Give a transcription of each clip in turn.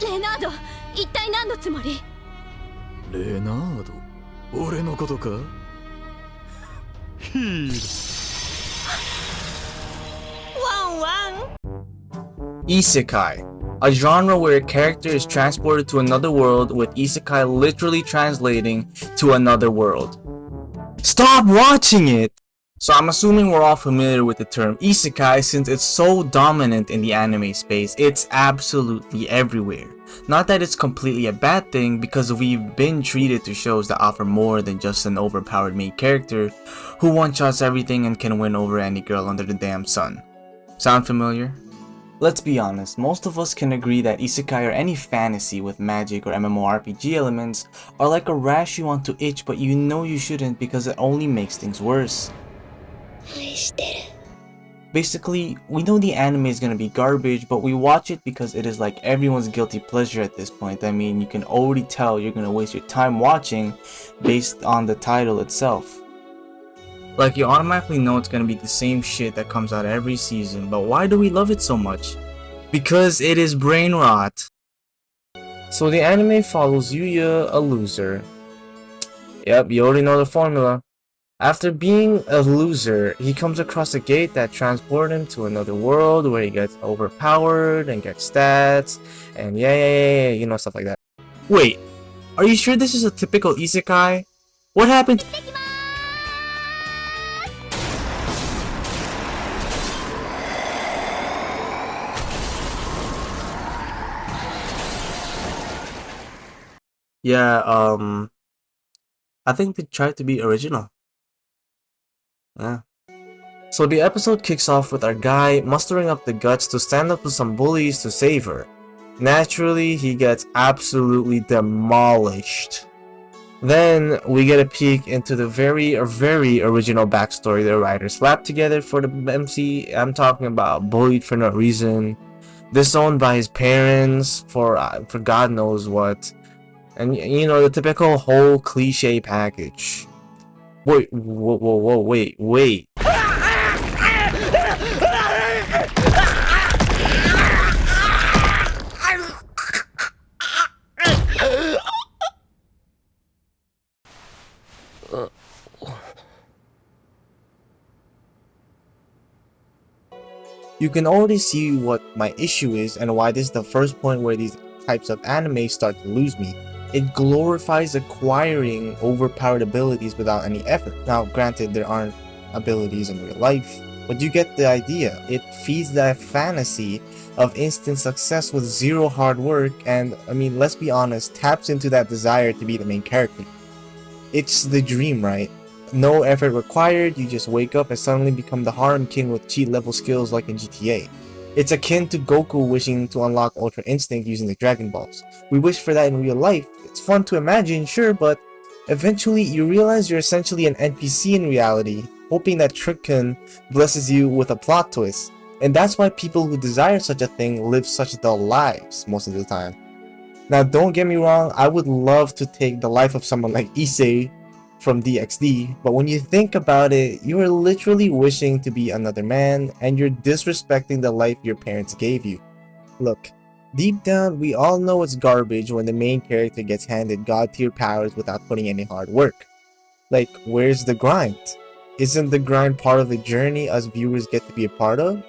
レナード、一体何のつもり？レナード、俺のことか？ヒール。ワンワン。Isekai, a genre where a character is transported to another world, with isekai literally translating to another world. Stop watching it! So I'm assuming we're all familiar with the term isekai since it's so dominant in the anime space. It's absolutely everywhere. Not that it's completely a bad thing, because we've been treated to shows that offer more than just an overpowered main character who one-shots everything and can win over any girl under the damn sun. Sound familiar? Let's be honest, most of us can agree that isekai or any fantasy with magic or MMORPG elements are like a rash you want to itch but you know you shouldn't because it only makes things worse. Basically, we know the anime is gonna be garbage, but we watch it because it is like everyone's guilty pleasure at this point. I mean, you can already tell you're gonna waste your time watching based on the title itself. Like, you automatically know it's gonna be the same shit that comes out every season, but why do we love it so much? Because it is brain rot. So the anime follows Yuuya, a loser. Yep, you already know the formula. After being a loser, he comes across a gate that transports him to another world where he gets overpowered and gets stats, and yeah, you know, stuff like that. Wait, are you sure this is a typical isekai? What happened? Yeah, I think they tried to be original. Yeah. So the episode kicks off with our guy mustering up the guts to stand up to some bullies to save her. Naturally, he gets absolutely demolished. Then we get a peek into the very original backstory the writers slapped together for the MC. I'm talking about bullied for no reason, disowned by his parents for God knows what, and you know, the typical whole cliche package. Wait, whoa, wait. You can already see what my issue is and why this is the first point where these types of anime start to lose me. It glorifies acquiring overpowered abilities without any effort. Now, granted, there aren't abilities in real life, but you get the idea. It feeds that fantasy of instant success with zero hard work, and I mean, let's be honest, taps into that desire to be the main character. It's the dream, right? No effort required, you just wake up and suddenly become the harem king with cheat level skills like in GTA. It's akin to Goku wishing to unlock Ultra Instinct using the Dragon Balls. We wish for that in real life. It's fun to imagine, sure, but eventually you realize you're essentially an NPC in reality, hoping that Trickun blesses you with a plot twist. And that's why people who desire such a thing live such dull lives most of the time. Now, don't get me wrong, I would love to take the life of someone like Issei from DxD, but when you think about it, you are literally wishing to be another man, and you're disrespecting the life your parents gave you. Look, deep down, we all know it's garbage when the main character gets handed god-tier powers without putting any hard work. Like, where's the grind? Isn't the grind part of the journey us viewers get to be a part of?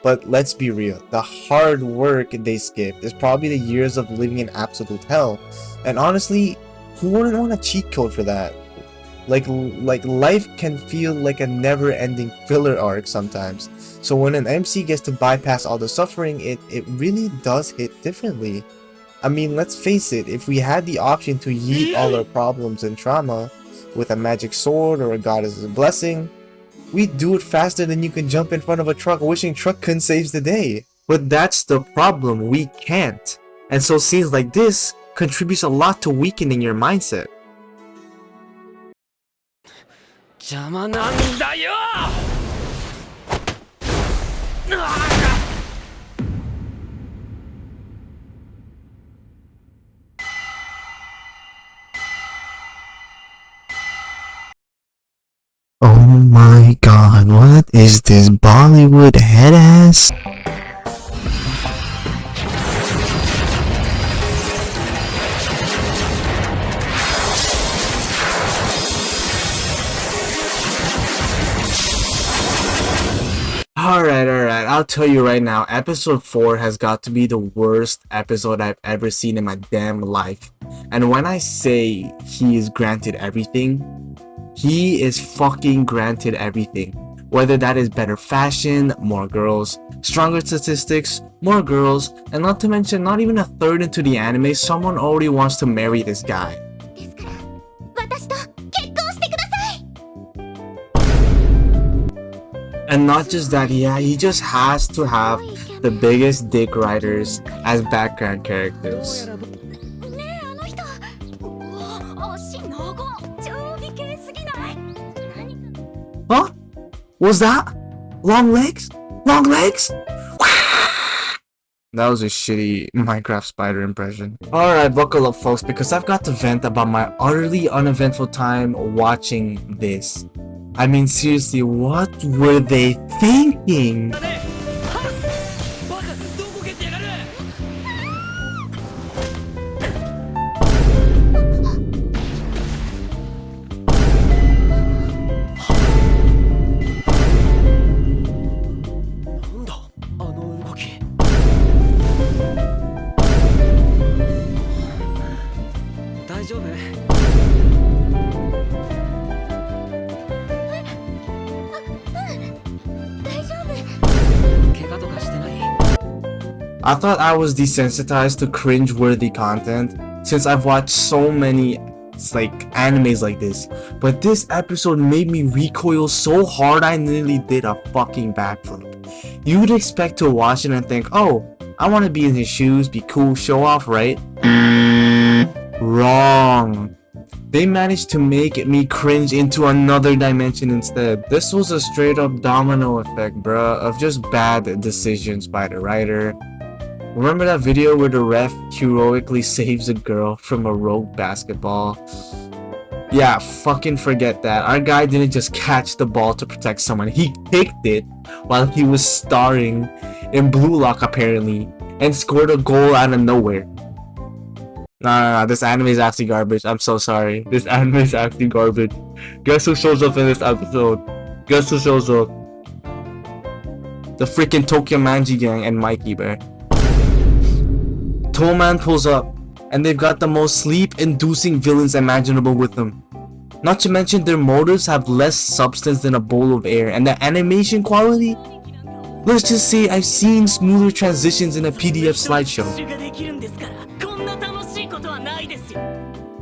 But let's be real, the hard work they skip is probably the years of living in absolute hell, and honestly, who wouldn't want a cheat code for that? Like life can feel like a never-ending filler arc sometimes. So when an MC gets to bypass all the suffering, it really does hit differently. I mean, let's face it, if we had the option to yeet all our problems and trauma with a magic sword or a goddess's blessing, we'd do it faster than you can jump in front of a truck wishing Truckun saves the day. But that's the problem, we can't. And so scenes like this contributes a lot to weakening your mindset. 邪魔なんだよ。Oh my god, what is this Bollywood head ass? Alright, I'll tell you right now, episode 4 has got to be the worst episode I've ever seen in my damn life. And when I say he is granted everything, he is fucking granted everything. Whether that is better fashion, more girls, stronger statistics, more girls, and not to mention not even a third into the anime, someone already wants to marry this guy. And not just that, yeah, he just has to have the biggest dick writers as background characters. Huh? Was that? Long legs? Long legs? That was a shitty Minecraft spider impression. Alright, buckle up folks, because I've got to vent about my utterly uneventful time watching this. I mean, seriously, what were they thinking? I thought I was desensitized to cringe-worthy content since I've watched so many animes like this, but this episode made me recoil so hard I nearly did a fucking backflip. You would expect to watch it and think, oh, I want to be in his shoes, be cool, show off, right? Wrong. They managed to make me cringe into another dimension instead. This was a straight up domino effect, bruh, of just bad decisions by the writer. Remember that video where the ref heroically saves a girl from a rogue basketball? Yeah, fucking forget that. Our guy didn't just catch the ball to protect someone. He kicked it while he was starring in Blue Lock apparently and scored a goal out of nowhere. Nah, this anime is actually garbage. I'm so sorry. This anime is actually garbage. Guess who shows up in this episode? Guess who shows up? The freaking Tokyo Manji gang and Mikey Bear. Toman pulls up, and they've got the most sleep-inducing villains imaginable with them. Not to mention their motives have less substance than a bowl of air, and the animation quality? Let's just say I've seen smoother transitions in a PDF slideshow.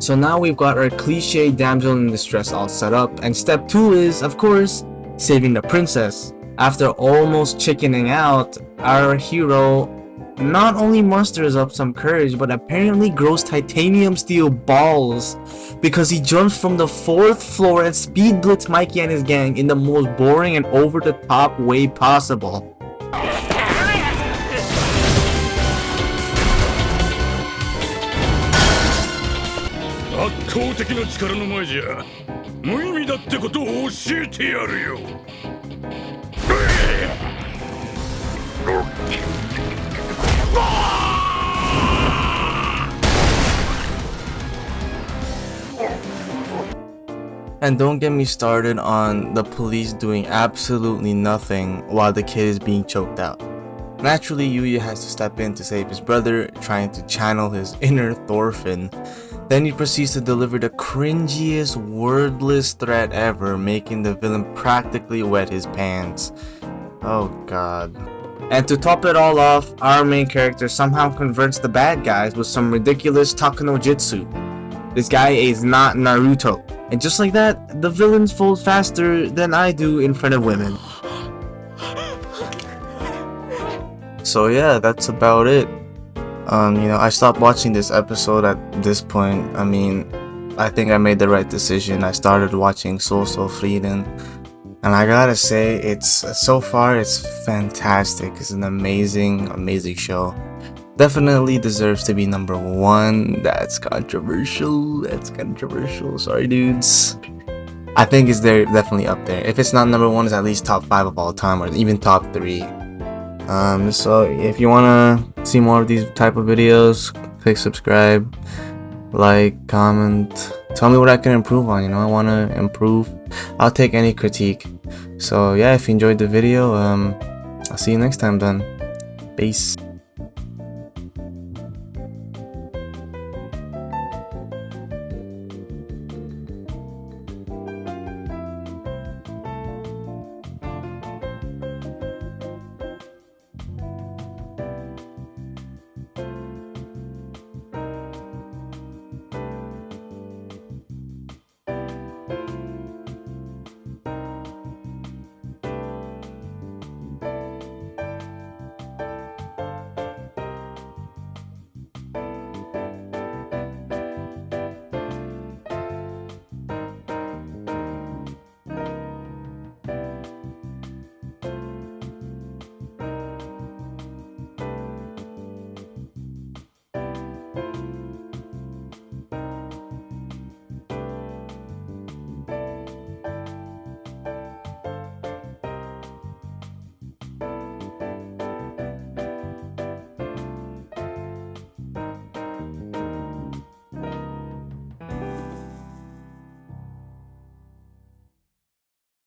So now we've got our cliche damsel in distress all set up, and step 2 is, of course, saving the princess. After almost chickening out, our hero not only musters up some courage, but apparently grows titanium steel balls because he jumps from the 4th floor and speed blitz Mikey and his gang in the most boring and over the top way possible. And don't get me started on the police doing absolutely nothing while the kid is being choked out. Naturally, Yuuya has to step in to save his brother, trying to channel his inner Thorfinn. Then he proceeds to deliver the cringiest, wordless threat ever, making the villain practically wet his pants. Oh god. And to top it all off, our main character somehow converts the bad guys with some ridiculous Takano Jitsu. This guy is not Naruto. And just like that, the villains fold faster than I do in front of women. So yeah, that's about it. I stopped watching this episode at this point. I mean, I think I made the right decision. I started watching Soul Frieden. And I gotta say, so far it's fantastic. It's an amazing show. Definitely deserves to be number 1. That's controversial. Sorry, dudes. I think it's there, definitely up there. If it's not number 1, it's at least top 5 of all time, or even top 3. So if you wanna see more of these type of videos, click subscribe, like, comment, tell me what I can improve on. I wanna improve. I'll take any critique. So yeah, if you enjoyed the video, I'll see you next time then. Peace.